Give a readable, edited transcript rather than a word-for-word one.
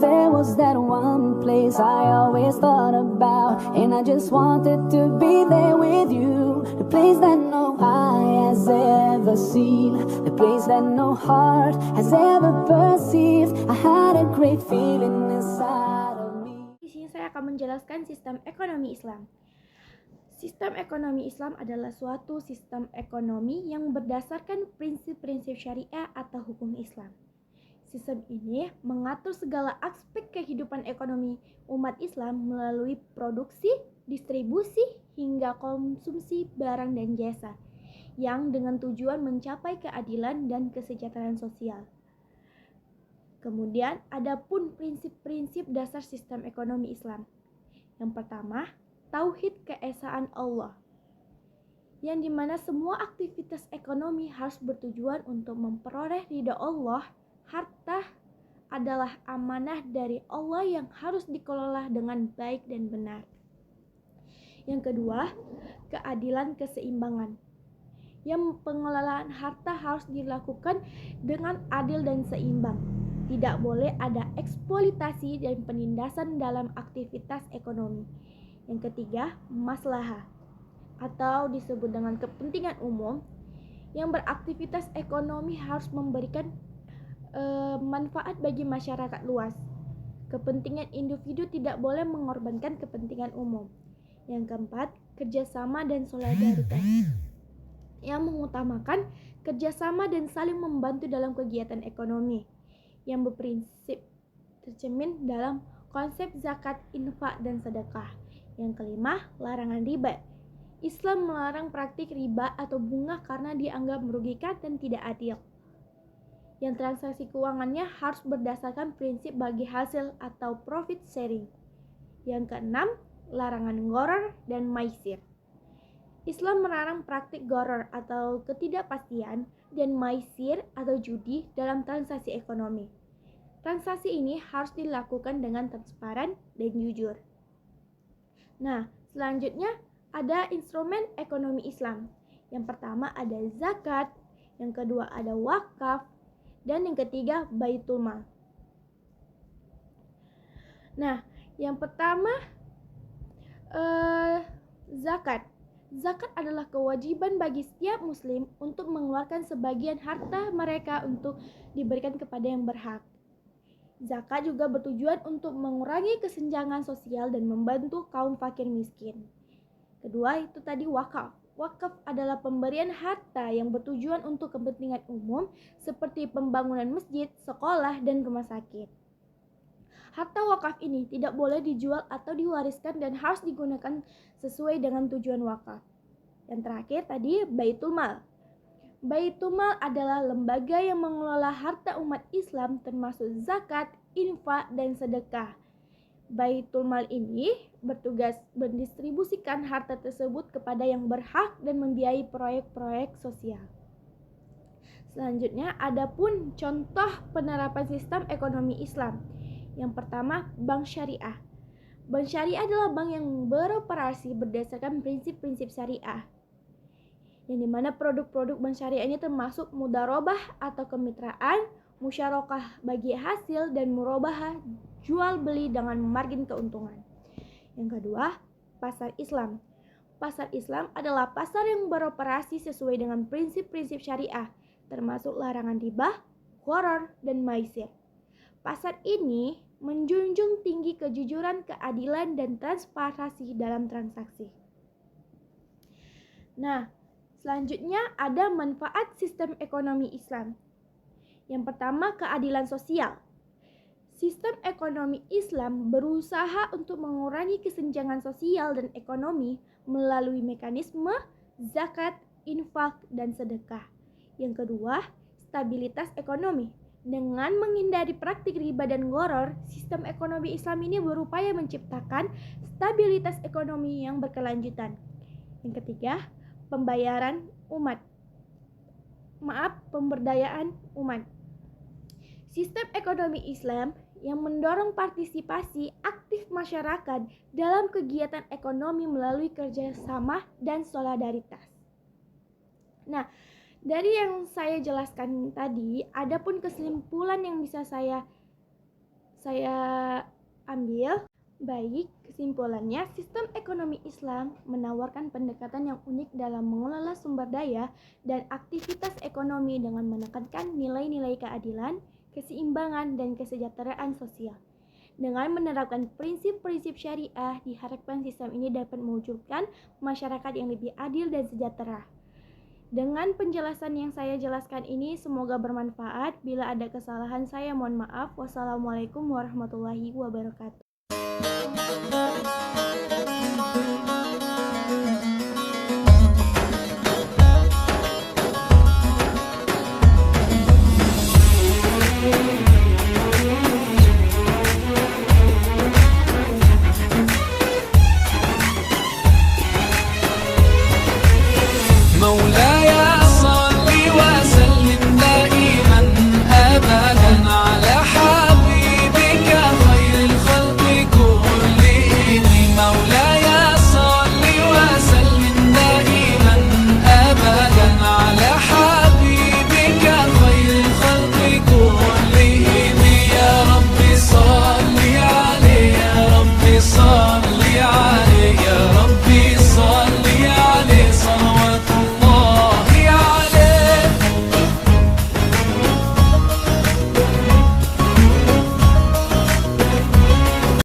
There was that one place I always thought about, and I just wanted to be there with you. The place that no eye has ever seen, the place that no heart has ever perceived. I had a great feeling inside of me. Di sini saya akan menjelaskan sistem ekonomi Islam. Sistem ekonomi Islam adalah suatu sistem ekonomi yang berdasarkan prinsip-prinsip syariah atau hukum Islam. Sistem ini mengatur segala aspek kehidupan ekonomi umat Islam melalui produksi, distribusi, hingga konsumsi barang dan jasa, yang dengan tujuan mencapai keadilan dan kesejahteraan sosial. Kemudian, ada pun prinsip-prinsip dasar sistem ekonomi Islam. Yang pertama, Tauhid keesaan Allah, yang dimana semua aktivitas ekonomi harus bertujuan untuk memperoleh ridha Allah. Harta adalah amanah dari Allah yang harus dikelola dengan baik dan benar. Yang kedua, keadilan keseimbangan, yang pengelolaan harta harus dilakukan dengan adil dan seimbang. Tidak boleh ada eksploitasi dan penindasan dalam aktivitas ekonomi. Yang ketiga, maslahah atau disebut dengan kepentingan umum, yang beraktivitas ekonomi harus memberikan manfaat bagi masyarakat luas. Kepentingan individu tidak boleh mengorbankan kepentingan umum. Yang keempat, kerjasama dan solidaritas, yang mengutamakan kerjasama dan saling membantu dalam kegiatan ekonomi, yang berprinsip tercermin dalam konsep zakat, infak, dan sedekah. Yang kelima, larangan riba. Islam melarang praktik riba atau bunga karena dianggap merugikan dan tidak adil. Yang transaksi keuangannya harus berdasarkan prinsip bagi hasil atau profit sharing. Yang keenam, larangan gharar dan maisir. Islam melarang praktik gharar atau ketidakpastian dan maisir atau judi dalam transaksi ekonomi. Transaksi ini harus dilakukan dengan transparan dan jujur. Nah, selanjutnya ada instrumen ekonomi Islam. Yang pertama ada zakat, yang kedua ada wakaf, dan yang ketiga Baitul Mal. Nah, yang pertama zakat. Zakat adalah kewajiban bagi setiap muslim untuk mengeluarkan sebagian harta mereka untuk diberikan kepada yang berhak. Zakat juga bertujuan untuk mengurangi kesenjangan sosial dan membantu kaum fakir miskin. Kedua itu tadi wakaf. Wakaf adalah pemberian harta yang bertujuan untuk kepentingan umum seperti pembangunan masjid, sekolah, dan rumah sakit. Harta wakaf ini tidak boleh dijual atau diwariskan dan harus digunakan sesuai dengan tujuan wakaf. Yang terakhir tadi Baitul Mal. Baitul Mal adalah lembaga yang mengelola harta umat Islam termasuk zakat, infak, dan sedekah. Baitul Mal ini bertugas mendistribusikan harta tersebut kepada yang berhak dan membiayai proyek-proyek sosial. Selanjutnya, ada pun contoh penerapan sistem ekonomi Islam. Yang pertama, bank syariah. Bank syariah adalah bank yang beroperasi berdasarkan prinsip-prinsip syariah, yang dimana produk-produk bank syariah ini termasuk mudharabah atau kemitraan, musyarakah bagi hasil, dan murabahah jual beli dengan margin keuntungan. Yang kedua, pasar Islam. Pasar Islam adalah pasar yang beroperasi sesuai dengan prinsip-prinsip syariah, termasuk larangan riba, gharar, dan maisir. Pasar ini menjunjung tinggi kejujuran, keadilan, dan transparansi dalam transaksi. Nah, selanjutnya ada manfaat sistem ekonomi Islam. Yang pertama, keadilan sosial. Sistem ekonomi Islam berusaha untuk mengurangi kesenjangan sosial dan ekonomi melalui mekanisme zakat, infak, dan sedekah. Yang kedua, stabilitas ekonomi. Dengan menghindari praktik riba dan gharar, sistem ekonomi Islam ini berupaya menciptakan stabilitas ekonomi yang berkelanjutan. Yang ketiga, pemberdayaan umat. Sistem ekonomi Islam yang mendorong partisipasi aktif masyarakat dalam kegiatan ekonomi melalui kerjasama dan solidaritas. Nah, dari yang saya jelaskan tadi, ada pun kesimpulan yang bisa saya saya ambil. Baik, kesimpulannya, sistem ekonomi Islam menawarkan pendekatan yang unik dalam mengelola sumber daya dan aktivitas ekonomi dengan menekankan nilai-nilai keadilan, keseimbangan, dan kesejahteraan sosial. Dengan menerapkan prinsip-prinsip syariah, diharapkan sistem ini dapat mewujudkan masyarakat yang lebih adil dan sejahtera. Dengan penjelasan yang saya jelaskan ini, semoga bermanfaat. Bila ada kesalahan, saya mohon maaf. Wassalamualaikum warahmatullahi wabarakatuh.